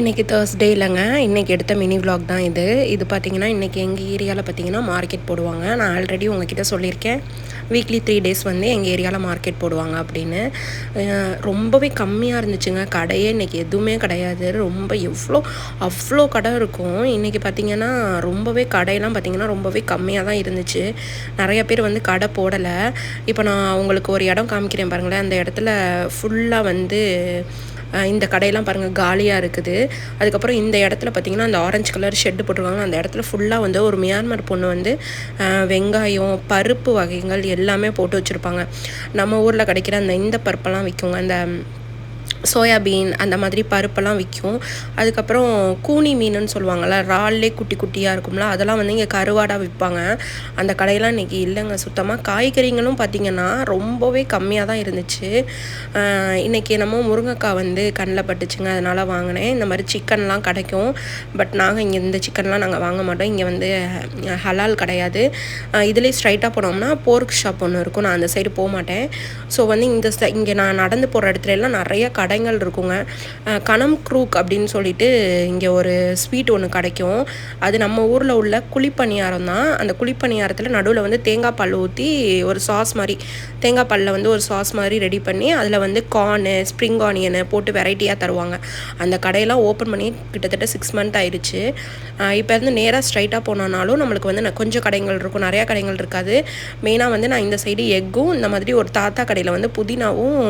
இன்றைக்கி தேர்ஸ்டே இல்லைங்க. இன்றைக்கி எடுத்த மினி விலாக் தான் இது. இது பார்த்திங்கன்னா இன்றைக்கி எங்கள் ஏரியாவில் பார்த்திங்கன்னா மார்க்கெட் போடுவாங்க. நான் ஆல்ரெடி உங்ககிட்ட சொல்லியிருக்கேன், வீக்லி 3 டேஸ் வந்து எங்கள் ஏரியாவில் மார்க்கெட் போடுவாங்க அப்படின்னு. ரொம்பவே கம்மியாக இருந்துச்சுங்க. கடையே இன்றைக்கி எதுவுமே கிடையாது. அவ்வளோ கடை இருக்கும். இன்றைக்கி பார்த்திங்கன்னா ரொம்பவே கடையெல்லாம் பார்த்திங்கன்னா ரொம்பவே கம்மியாக தான் இருந்துச்சு. நிறைய பேர் வந்து கடை போடலை. இப்போ நான் உங்களுக்கு ஒரு இடம் காமிக்கிறேன் பாருங்களேன். அந்த இடத்துல ஃபுல்லாக வந்து இந்த கடையெல்லாம் பாருங்கள் காலியாக இருக்குது. அதுக்கப்புறம் இந்த இடத்துல பார்த்திங்கன்னா அந்த ஆரஞ்சு கலர் ஷெட்டு போட்டிருக்காங்க. அந்த இடத்துல ஃபுல்லாக வந்து ஒரு மியான்மர் பொண்ணு வந்து வெங்காயம், பருப்பு வகைகள் எல்லாமே போட்டு வச்சுருப்பாங்க. நம்ம ஊரில் கிடைக்கிற இந்த பருப்பெல்லாம் விற்குங்க. அந்த சோயாபீன் அந்த மாதிரி பருப்பெல்லாம் விற்கும். அதுக்கப்புறம் கூனி மீனுன்னு சொல்லுவாங்கள்ல, இறால்லே குட்டி குட்டியாக இருக்கும்ல, அதெல்லாம் வந்து இங்கே கருவாடாக விற்பாங்க. அந்த கடையெல்லாம் இன்றைக்கி இல்லைங்க சுத்தமாக. காய்கறிகளும் பார்த்திங்கன்னா ரொம்பவே கம்மியாக தான் இருந்துச்சு. இன்றைக்கி என்னமோ முருங்கைக்காய் வந்து கண்ணில் பட்டுச்சுங்க, அதனால் வாங்கினேன். இந்த மாதிரி சிக்கன்லாம் கிடைக்கும். பட் நாங்கள் இங்கே இந்த சிக்கன்லாம் நாங்கள் வாங்க மாட்டோம். இங்கே வந்து ஹலால் கிடையாது. இதுலேயே ஸ்ட்ரைட்டாக போனோம்னா போர்க் ஷாப் ஒன்று இருக்கும். நான் அந்த சைடு போக மாட்டேன். ஸோ வந்து இங்கே நான் நடந்து போகிற இடத்துல எல்லாம் நிறைய கடைகள் இருக்குங்க. கனம் க்ரூக் அப்படின்னு சொல்லிட்டு இங்கே ஒரு ஸ்வீட் ஒன்று கிடைக்கும். அது நம்ம ஊரில் உள்ள குழிப்பணியாரம் தான். அந்த குழிப்பணியாரத்தில் நடுவில் வந்து தேங்காய் பால் ஊற்றி ஒரு சாஸ் மாதிரி, தேங்காய் பாலில் வந்து ஒரு சாஸ் மாதிரி ரெடி பண்ணி அதில் வந்து கார்னு, ஸ்ப்ரிங் ஆனியனு போட்டு வெரைட்டியாக தருவாங்க. அந்த கடையெல்லாம் ஓப்பன் பண்ணி கிட்டத்தட்ட 6 மந்த் ஆயிடுச்சு. இப்போ வந்து நேராக ஸ்ட்ரைட்டாக போனோன்னாலும் நம்மளுக்கு வந்து கொஞ்சம் கடைகள் இருக்கும், நிறையா கடைகள் இருக்காது. மெயினாக வந்து நான் இந்த சைடு எக்கும் இந்த மாதிரி ஒரு தாத்தா கடையில் வந்து புதினாவும்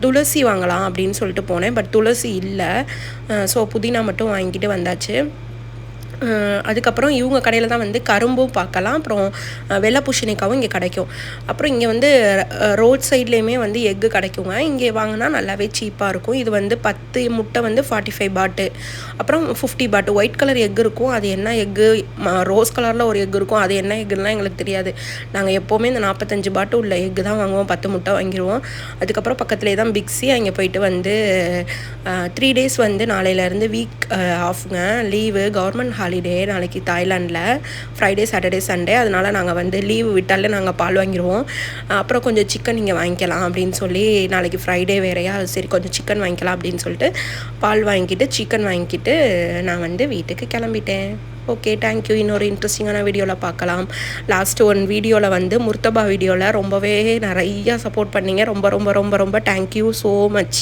துளசி வாங்கலாம் அப்படின்னு சொல்லிட்டு போனேன். பட் துளசி இல்லை. ஸோ புதினா மட்டும் வாங்கிட்டு வந்தாச்சு. அதுக்கப்புறம் இவங்க கடையில் தான் வந்து கரும்பும் பார்க்கலாம். அப்புறம் வெள்ளை பூசணிக்காவும் இங்கே கிடைக்கும். அப்புறம் இங்கே வந்து ரோட் சைட்லேயுமே வந்து எக்கு கிடைக்குங்க. இங்கே வாங்கினா நல்லாவே சீப்பாக இருக்கும். இது வந்து 10 முட்டை வந்து 45 பாட்டு, அப்புறம் 50 பாட்டு. ஒயிட் கலர் எக் இருக்கும். அது என்ன எக்கு, ரோஸ் கலரில் ஒரு எக் இருக்கும். அது என்ன எக்குலாம் எங்களுக்கு தெரியாது. நாங்கள் எப்போவுமே இந்த 45 பாட்டு உள்ள எக்கு தான் வாங்குவோம். 10 முட்டை வாங்கிடுவோம். அதுக்கப்புறம் பக்கத்துலேயே தான் பிக்ஸி. அங்கே போயிட்டு வந்து 3 டேஸ் வந்து நாளையிலேருந்து வீக் ஆஃப்ங்க, லீவு, கவர்மெண்ட் ஹாலிடே நாளைக்கு தாய்லாண்டில், ஃப்ரைடே, சாட்டர்டே, சண்டே. அதனால் நாங்கள் வந்து லீவு விட்டாலே நாங்கள் பால் வாங்கிடுவோம். அப்புறம் கொஞ்சம் சிக்கன் இங்கே வாங்கிக்கலாம் அப்படின்னு சொல்லி, நாளைக்கு ஃப்ரைடே வேறையா, சரி கொஞ்சம் சிக்கன் வாங்கிக்கலாம் அப்படின்னு சொல்லிட்டு பால் வாங்கிட்டு சிக்கன் வாங்கிட்டு நான் வந்து வீட்டுக்கு கிளம்பிட்டேன். Okay, thank you. இன்னொரு இன்ட்ரெஸ்டிங்கான வீடியோவில் பார்க்கலாம். லாஸ்ட்டு ஒன் வீடியோவில் வந்து முர்த்தபா வீடியோவில் ரொம்பவே நிறையா சப்போர்ட் பண்ணிங்க. ரொம்ப ரொம்ப ரொம்ப ரொம்ப தேங்க்யூ ஸோ மச்.